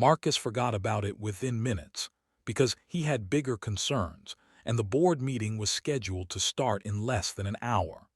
Marcus forgot about it within minutes because he had bigger concerns, and the board meeting was scheduled to start in less than an hour.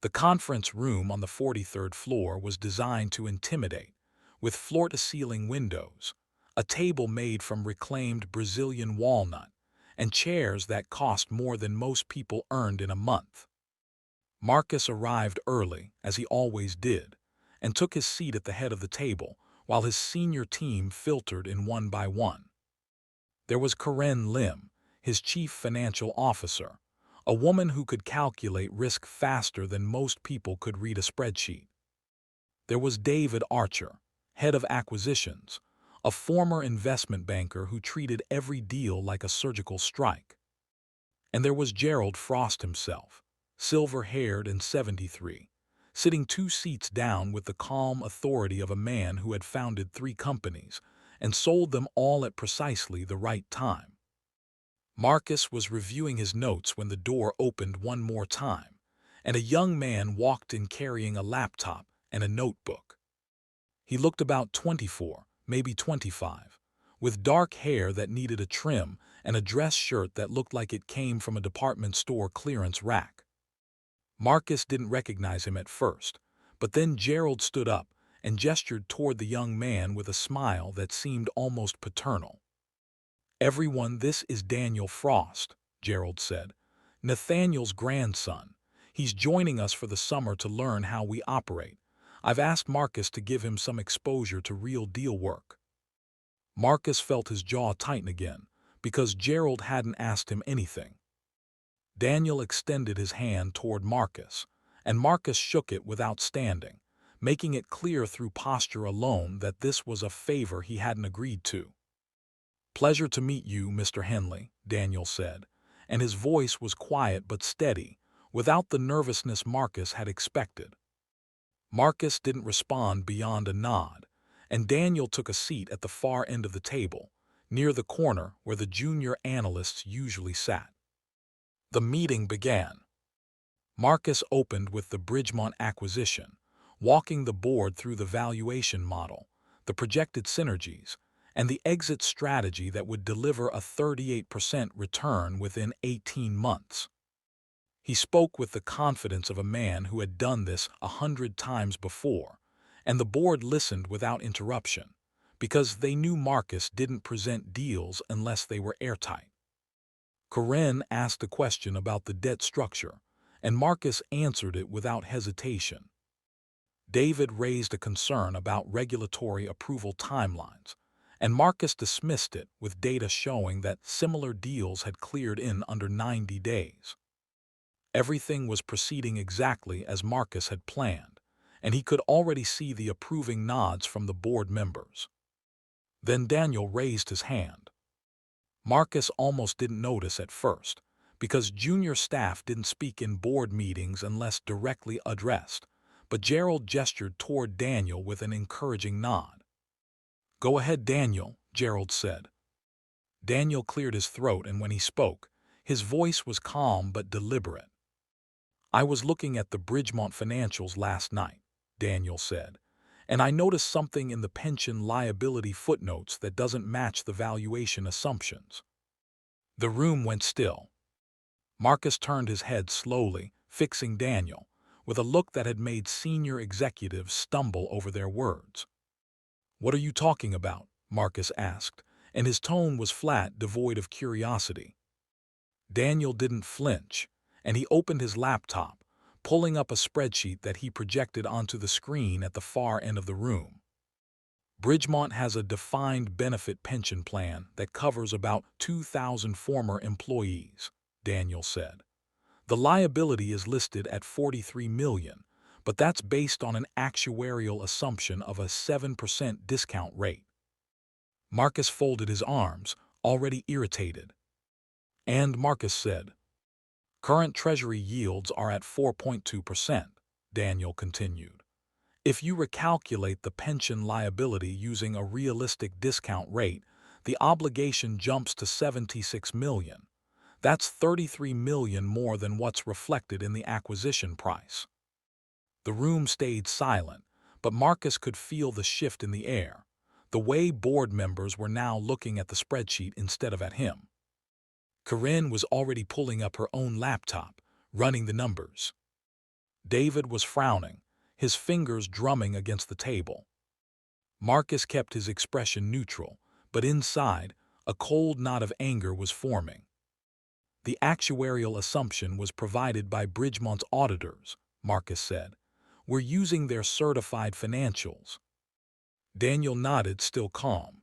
The conference room on the 43rd floor was designed to intimidate, with floor-to-ceiling windows, a table made from reclaimed Brazilian walnut, and chairs that cost more than most people earned in a month. Marcus arrived early, as he always did, and took his seat at the head of the table while his senior team filtered in one by one. There was Karen Lim, his chief financial officer, a woman who could calculate risk faster than most people could read a spreadsheet. There was David Archer, head of acquisitions, a former investment banker who treated every deal like a surgical strike. And there was Gerald Frost himself, silver-haired and 73, sitting 2 seats down with the calm authority of a man who had founded 3 companies and sold them all at precisely the right time. Marcus was reviewing his notes when the door opened one more time, and a young man walked in carrying a laptop and a notebook. He looked about 24, maybe 25, with dark hair that needed a trim and a dress shirt that looked like it came from a department store clearance rack. Marcus didn't recognize him at first, but then Gerald stood up and gestured toward the young man with a smile that seemed almost paternal. "Everyone, this is Daniel Frost," Gerald said. "Nathaniel's grandson. He's joining us for the summer to learn how we operate. I've asked Marcus to give him some exposure to real deal work." Marcus felt his jaw tighten again, because Gerald hadn't asked him anything. Daniel extended his hand toward Marcus, and Marcus shook it without standing, making it clear through posture alone that this was a favor he hadn't agreed to. "Pleasure to meet you, Mr. Henley," Daniel said, and his voice was quiet but steady, without the nervousness Marcus had expected. Marcus didn't respond beyond a nod, and Daniel took a seat at the far end of the table, near the corner where the junior analysts usually sat. The meeting began. Marcus opened with the Bridgemont acquisition, walking the board through the valuation model, the projected synergies, and the exit strategy that would deliver a 38% return within 18 months. He spoke with the confidence of a man who had done this 100 times before, and the board listened without interruption, because they knew Marcus didn't present deals unless they were airtight. Karen asked a question about the debt structure, and Marcus answered it without hesitation. David raised a concern about regulatory approval timelines, and Marcus dismissed it with data showing that similar deals had cleared in under 90 days. Everything was proceeding exactly as Marcus had planned, and he could already see the approving nods from the board members. Then Daniel raised his hand. Marcus almost didn't notice at first, because junior staff didn't speak in board meetings unless directly addressed, but Gerald gestured toward Daniel with an encouraging nod. "Go ahead, Daniel," Gerald said. Daniel cleared his throat, and when he spoke, his voice was calm but deliberate. "I was looking at the Bridgemont financials last night," Daniel said, "and I noticed something in the pension liability footnotes that doesn't match the valuation assumptions." The room went still. Marcus turned his head slowly, fixing Daniel, with a look that had made senior executives stumble over their words. "What are you talking about?" Marcus asked, and his tone was flat, devoid of curiosity. Daniel didn't flinch, and he opened his laptop, pulling up a spreadsheet that he projected onto the screen at the far end of the room. "Bridgemont has a defined benefit pension plan that covers about 2,000 former employees," Daniel said. "The liability is listed at $43 million, but that's based on an actuarial assumption of a 7% discount rate." Marcus folded his arms, already irritated. And Marcus said, "Current Treasury yields are at 4.2%, Daniel continued. "If you recalculate the pension liability using a realistic discount rate, the obligation jumps to $76 million. That's $33 million more than what's reflected in the acquisition price." The room stayed silent, but Marcus could feel the shift in the air. the way board members were now looking at the spreadsheet instead of at him. Corinne was already pulling up her own laptop, running the numbers. David was frowning, his fingers drumming against the table. Marcus kept his expression neutral, but inside, a cold knot of anger was forming. The actuarial assumption was provided by Bridgemont's auditors, Marcus said. We're using their certified financials. Daniel nodded, still calm.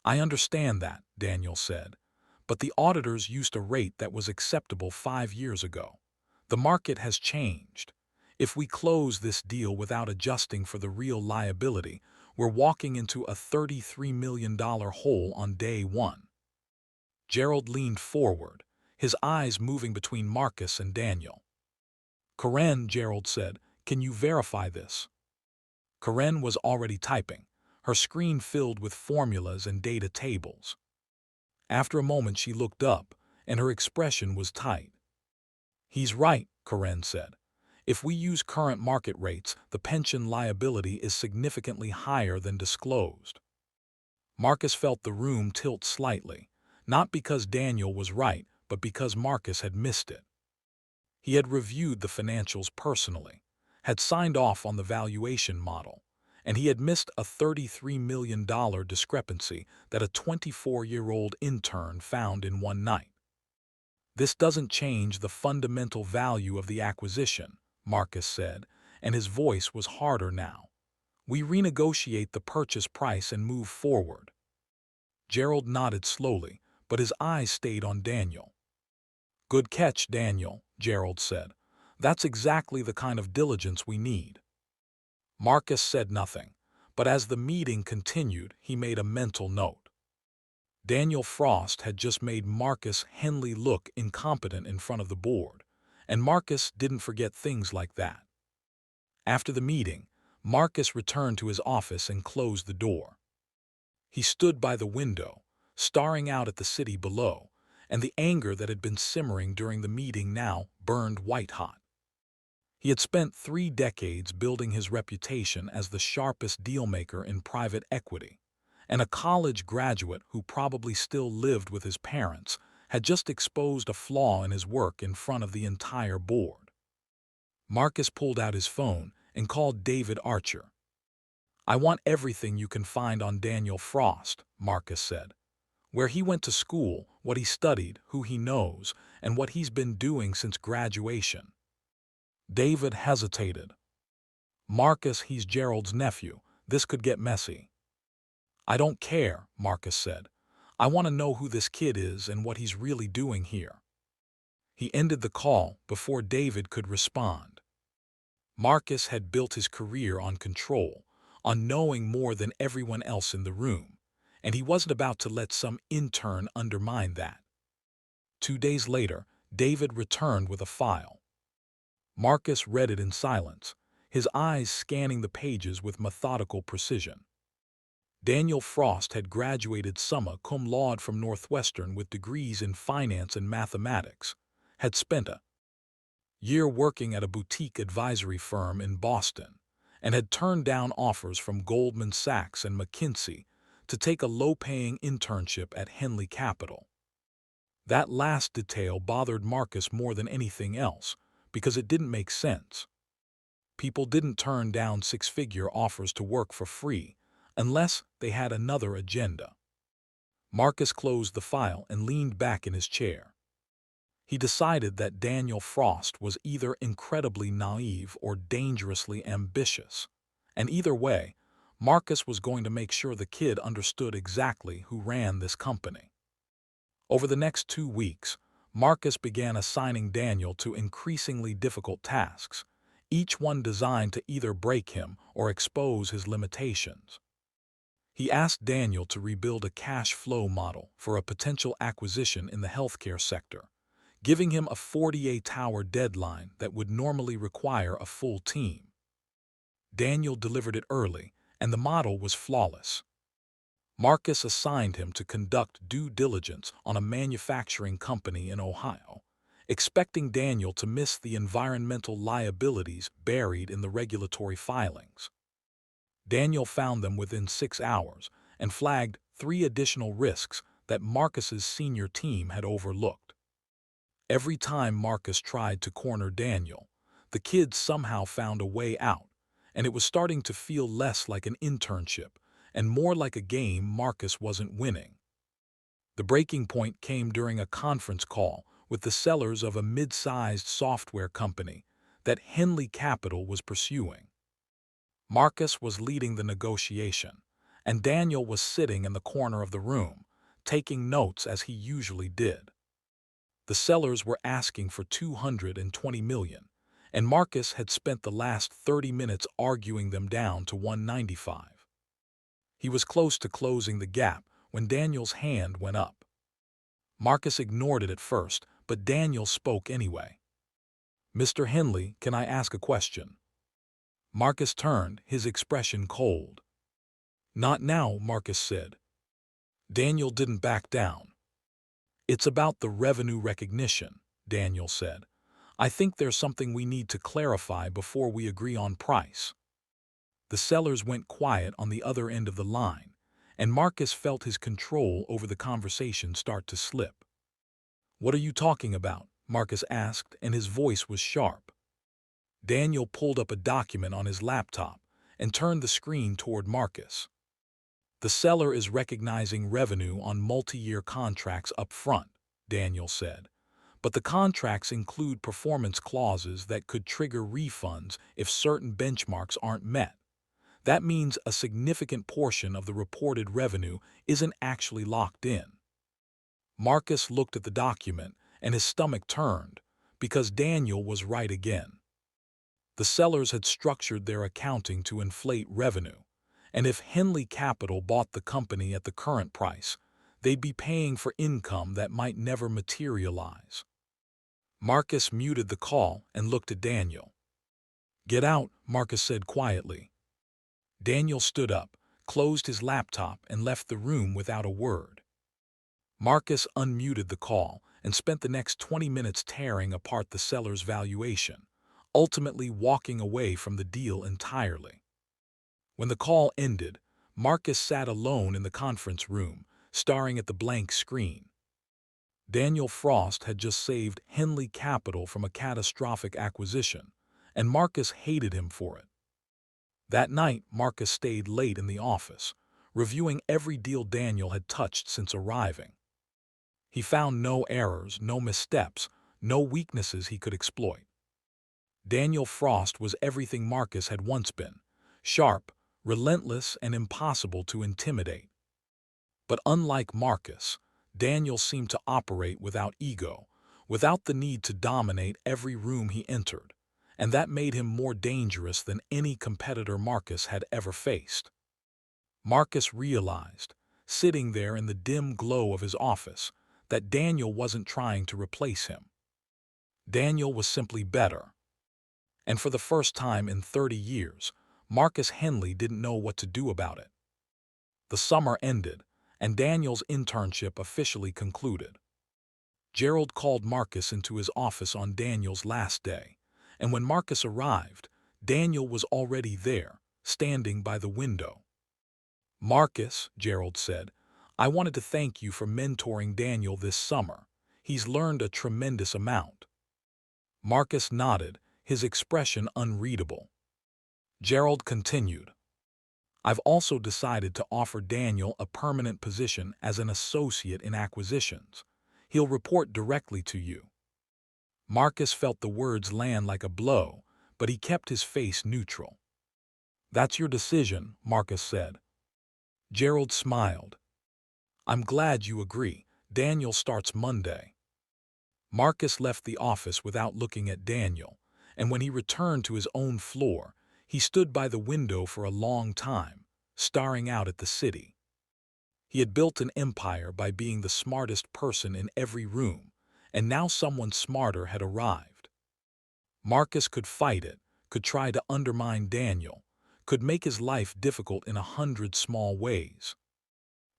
I understand that, Daniel said, but the auditors used a rate that was acceptable 5 years ago. The market has changed. If we close this deal without adjusting for the real liability, we're walking into a $33 million hole on day one. Gerald leaned forward, his eyes moving between Marcus and Daniel. Corinne, Gerald said, can you verify this? Corinne was already typing, her screen filled with formulas and data tables. After a moment she looked up, and her expression was tight. He's right, Corinne said. If we use current market rates, the pension liability is significantly higher than disclosed. Marcus felt the room tilt slightly, not because Daniel was right, but because Marcus had missed it. He had reviewed the financials personally, had signed off on the valuation model, and he had missed a $33 million discrepancy that a 24-year-old intern found in one night. This doesn't change the fundamental value of the acquisition, Marcus said, and his voice was harder now. We renegotiate the purchase price and move forward. Gerald nodded slowly, but his eyes stayed on Daniel. Good catch, Daniel, Gerald said. That's exactly the kind of diligence we need. Marcus said nothing, but as the meeting continued, he made a mental note. Daniel Frost had just made Marcus Henley look incompetent in front of the board, and Marcus didn't forget things like that. After the meeting, Marcus returned to his office and closed the door. He stood by the window, staring out at the city below, and the anger that had been simmering during the meeting now burned white-hot. He had spent 3 decades building his reputation as the sharpest dealmaker in private equity, and a college graduate who probably still lived with his parents had just exposed a flaw in his work in front of the entire board. Marcus pulled out his phone and called David Archer. I want everything you can find on Daniel Frost, Marcus said. Where he went to school, what he studied, who he knows, and what he's been doing since graduation. David hesitated. Marcus, he's Gerald's nephew. This could get messy. I don't care, Marcus said. I want to know who this kid is and what he's really doing here. He ended the call before David could respond. Marcus had built his career on control, on knowing more than everyone else in the room, and he wasn't about to let some intern undermine that. 2 days later, David returned with a file. Marcus read it in silence, his eyes scanning the pages with methodical precision. Daniel Frost had graduated summa cum laude from Northwestern with degrees in finance and mathematics, had spent a year working at a boutique advisory firm in Boston, and had turned down offers from Goldman Sachs and McKinsey to take a low-paying internship at Henley Capital. That last detail bothered Marcus more than anything else, because it didn't make sense. People didn't turn down 6-figure offers to work for free unless they had another agenda. Marcus closed the file and leaned back in his chair. He decided that Daniel Frost was either incredibly naive or dangerously ambitious, and either way, Marcus was going to make sure the kid understood exactly who ran this company. Over the next 2 weeks, Marcus began assigning Daniel to increasingly difficult tasks, each one designed to either break him or expose his limitations. He asked Daniel to rebuild a cash flow model for a potential acquisition in the healthcare sector, giving him a 48-hour deadline that would normally require a full team. Daniel delivered it early, and the model was flawless. Marcus assigned him to conduct due diligence on a manufacturing company in Ohio, expecting Daniel to miss the environmental liabilities buried in the regulatory filings. Daniel found them within 6 hours and flagged 3 additional risks that Marcus's senior team had overlooked. Every time Marcus tried to corner Daniel, the kids somehow found a way out, and it was starting to feel less like an internship and more like a game Marcus wasn't winning. The breaking point came during a conference call with the sellers of a mid-sized software company that Henley Capital was pursuing. Marcus was leading the negotiation, and Daniel was sitting in the corner of the room, taking notes as he usually did. The sellers were asking for $220 million, and Marcus had spent the last 30 minutes arguing them down to $195. He was close to closing the gap when Daniel's hand went up. Marcus ignored it at first, but Daniel spoke anyway. "Mr. Henley, can I ask a question?" Marcus turned, his expression cold. "Not now," Marcus said. Daniel didn't back down. "It's about the revenue recognition," Daniel said. "I think there's something we need to clarify before we agree on price." The sellers went quiet on the other end of the line, and Marcus felt his control over the conversation start to slip. "What are you talking about?" Marcus asked, and his voice was sharp. Daniel pulled up a document on his laptop and turned the screen toward Marcus. "The seller is recognizing revenue on multi-year contracts up front," Daniel said. "But the contracts include performance clauses that could trigger refunds if certain benchmarks aren't met. That means a significant portion of the reported revenue isn't actually locked in." Marcus looked at the document, and his stomach turned, because Daniel was right again. The sellers had structured their accounting to inflate revenue, and if Henley Capital bought the company at the current price, they'd be paying for income that might never materialize. Marcus muted the call and looked at Daniel. "Get out," Marcus said quietly. Daniel stood up, closed his laptop, and left the room without a word. Marcus unmuted the call and spent the next 20 minutes tearing apart the seller's valuation, ultimately walking away from the deal entirely. When the call ended, Marcus sat alone in the conference room, staring at the blank screen. Daniel Frost had just saved Henley Capital from a catastrophic acquisition, and Marcus hated him for it. That night, Marcus stayed late in the office, reviewing every deal Daniel had touched since arriving. He found no errors, no missteps, no weaknesses he could exploit. Daniel Frost was everything Marcus had once been: sharp, relentless, and impossible to intimidate. But unlike Marcus, Daniel seemed to operate without ego, without the need to dominate every room he entered, and that made him more dangerous than any competitor Marcus had ever faced. Marcus realized, sitting there in the dim glow of his office, that Daniel wasn't trying to replace him. Daniel was simply better. And for the first time in 30 years, Marcus Henley didn't know what to do about it. The summer ended, and Daniel's internship officially concluded. Gerald called Marcus into his office on Daniel's last day, and when Marcus arrived, Daniel was already there, standing by the window. "Marcus," Gerald said, "I wanted to thank you for mentoring Daniel this summer. He's learned a tremendous amount." Marcus nodded, his expression unreadable. Gerald continued, "I've also decided to offer Daniel a permanent position as an associate in acquisitions. He'll report directly to you." Marcus felt the words land like a blow, but he kept his face neutral. "That's your decision," Marcus said. Gerald smiled. "I'm glad you agree. Daniel starts Monday." Marcus left the office without looking at Daniel, and when he returned to his own floor, he stood by the window for a long time, staring out at the city. He had built an empire by being the smartest person in every room, and now someone smarter had arrived. Marcus could fight it, could try to undermine Daniel, could make his life difficult in 100 small ways.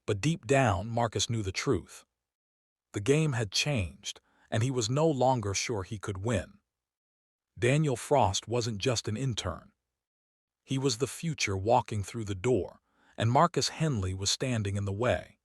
But deep down, Marcus knew the truth. The game had changed, and he was no longer sure he could win. Daniel Frost wasn't just an intern. He was the future walking through the door, and Marcus Henley was standing in the way.